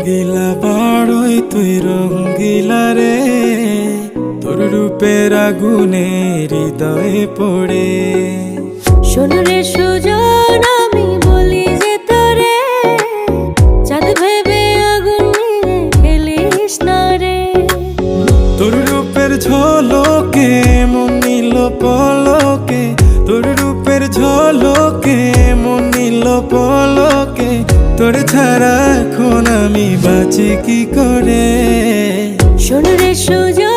রঙ্গিলা বাড়ই তুই রঙ্গিলা রে, তোর রূপের আগুনে হৃদয়ে পড়ে। শোন রে সুজন, আমি বলি যে তোরে, চাঁদ ভেবে আগুন নিয়ে খেলিস না রে। তোর রূপের ঝলকে মন নিল পলকে, তোর রূপের ঝলকে মন নিল পলকে। তোর ছাড়া এখন আমি বাঁচি কি করে। শোন রে সুজন,